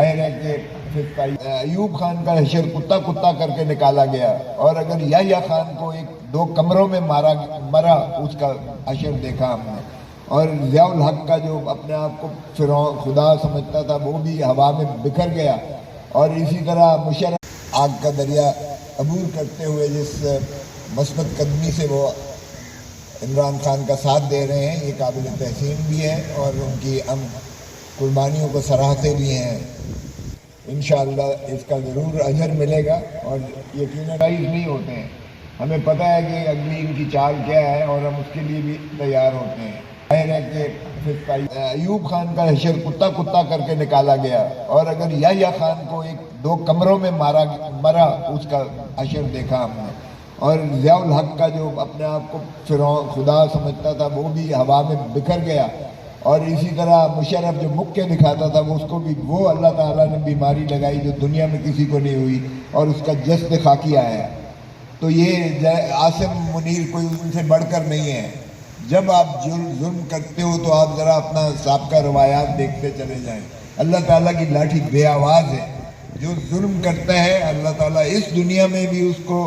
ہے کہ ایوب خان کا حشر کتا کتا کر کے نکالا گیا، اور اگر یحییٰ خان کو ایک دو کمروں میں مرا اس کا حشر دیکھا ہم نے، اور ضیاء الحق کا جو اپنے آپ کو فرعون خدا سمجھتا تھا وہ بھی ہوا میں بکھر گیا، اور اسی طرح مشرف آگ کا دریا عبور کرتے ہوئے جس مثبت قدمی سے وہ عمران خان کا ساتھ دے رہے ہیں، یہ قابل تحسین بھی ہے، اور ان کی ہم قربانیوں کو سراہتے بھی ہیں۔ انشاءاللہ اس کا ضرور اجر ملے گا، اور یقیناً نہیں ہوتے ہیں، ہمیں پتہ ہے کہ اگلی ان کی چال کیا ہے، اور ہم اس کے لیے بھی تیار ہوتے ہیں۔ ظاہر ہے کہ ایوب خان کا حشر کتا کتا کر کے نکالا گیا، اور اگر یحییٰ خان کو ایک دو کمروں میں مرا اس کا حشر دیکھا ہم نے، اور ضیاء الحق کا جو اپنے آپ کو فرعون خدا سمجھتا تھا وہ بھی ہوا میں بکھر گیا، اور اسی طرح مشرف جو مکے دکھاتا تھا وہ اس کو بھی وہ اللہ تعالیٰ نے بیماری لگائی جو دنیا میں کسی کو نہیں ہوئی، اور اس کا جسد خاکی آیا۔ تو یہ عاصم منیر کوئی ان سے بڑھ کر نہیں ہے۔ جب آپ ظلم کرتے ہو تو آپ ذرا اپنا سابقہ روایات دیکھتے چلے جائیں۔ اللہ تعالیٰ کی لاٹھی بے آواز ہے، جو ظلم کرتا ہے اللہ تعالیٰ اس دنیا میں بھی اس کو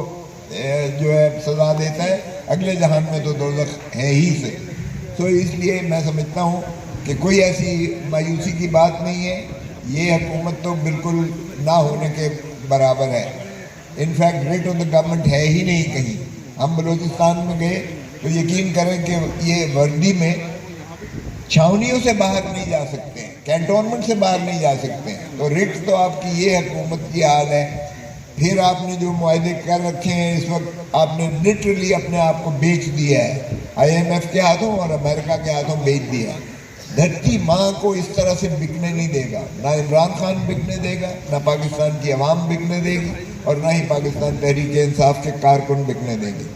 جو ہے سزا دیتا ہے، اگلے جہان میں تو دوزخ ہے ہی سے۔ تو اس لیے میں سمجھتا ہوں کہ کوئی ایسی مایوسی کی بات نہیں ہے، یہ حکومت تو بالکل نہ ہونے کے برابر ہے۔ In fact rate of the government ہے ہی نہیں کہیں۔ ہم بلوچستان میں گئے تو یقین کریں کہ یہ وردی میں چھاونیوں سے باہر نہیں جا سکتے ہیں، کینٹونمنٹ سے باہر نہیں جا سکتے ہیں، تو ریٹ تو آپ کی یہ حکومت کی حال ہے۔ پھر آپ نے جو معاہدے کر رکھے ہیں اس وقت، آپ نے لٹرلی اپنے آپ کو بیچ دیا ہے، IMF کے ہاتھوں اور امریکہ کے ہاتھوں بیچ دیا ہے۔ دھرتی ماں کو اس طرح سے بکنے نہیں دے گا، نہ عمران خان بکنے دے گا، نہ پاکستان کی عوام بکنے دے گی، اور نہ ہی پاکستان تحریک انصاف کے کارکن بکنے دیں گے۔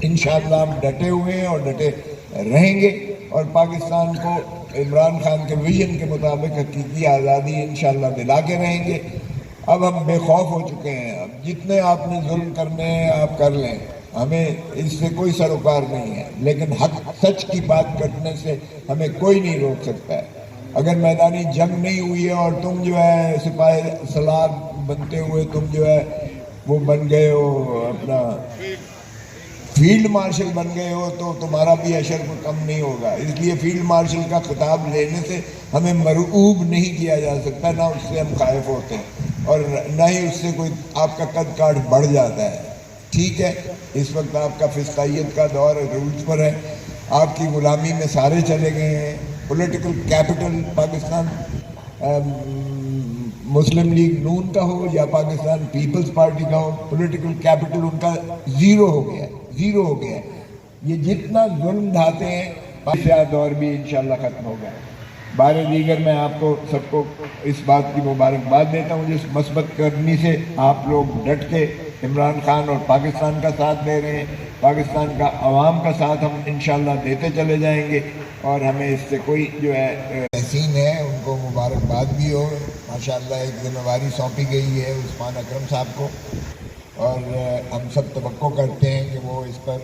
انشاءاللہ ہم ڈٹے ہوئے ہیں اور ڈٹے رہیں گے، اور پاکستان کو عمران خان کے ویژن کے مطابق حقیقی آزادی انشاءاللہ دلا کے رہیں گے۔ اب ہم بے خوف ہو چکے ہیں، اب جتنے آپ نے ظلم کرنے ہیں آپ کر لیں، ہمیں اس سے کوئی سروکار نہیں ہے، لیکن حق سچ کی بات کرنے سے ہمیں کوئی نہیں روک سکتا ہے۔ اگر میدانی جنگ نہیں ہوئی ہے اور تم جو ہے سپاہی سالار بنتے ہوئے تم جو ہے وہ بن گئے ہو، اپنا فیلڈ مارشل بن گئے ہو، تو تمہارا بھی حشر کو کم نہیں ہوگا۔ اس لیے فیلڈ مارشل کا خطاب لینے سے ہمیں مرعوب نہیں کیا جا سکتا، نہ اس سے ہم خائف ہوتے ہیں، اور نہ ہی اس سے کوئی آپ کا قد کاٹ بڑھ جاتا ہے۔ ٹھیک ہے، اس وقت آپ کا فسقیت کا دور رولز پر ہے، آپ کی غلامی میں سارے چلے گئے ہیں۔ پولیٹیکل کیپٹل پاکستان مسلم لیگ نون کا ہو یا پاکستان پیپلز پارٹی کا ہو، پولیٹیکل کیپٹل ان کا زیرو ہو گیا ہے۔ یہ جتنا ظلم ڈھاتے ہیں بادشاہ دور بھی انشاءاللہ ختم ہوگا۔ بار دیگر میں آپ کو سب کو اس بات کی مبارکباد دیتا ہوں جس مثبت قدمی سے آپ لوگ ڈٹ کے عمران خان اور پاکستان کا ساتھ دے رہے ہیں۔ پاکستان کا عوام کا ساتھ ہم انشاءاللہ دیتے چلے جائیں گے، اور ہمیں اس سے کوئی جو ہے تحسین ہے، ان کو مبارکباد بھی ہو۔ ماشاءاللہ ایک ذمہ داری سونپی گئی ہے عثمان اکرم صاحب کو، اور ہم سب توقع کرتے ہیں کہ وہ اس پر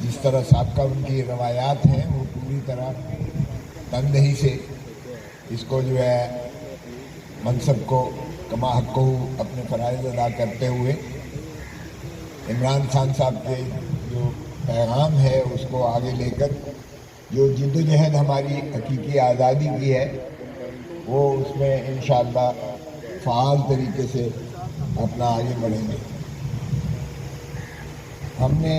جس طرح سابقہ ان کی روایات ہیں وہ پوری طرح تندہی سے اس کو جو ہے منصب کو کما حق کو اپنے فرائض ادا کرتے ہوئے عمران خان صاحب کے جو پیغام ہے اس کو آگے لے کر جو جد و جہد ہماری حقیقی آزادی کی ہے وہ اس میں انشاءاللہ فعال طریقے سے اپنا آگے بڑھیں گے۔ ہم نے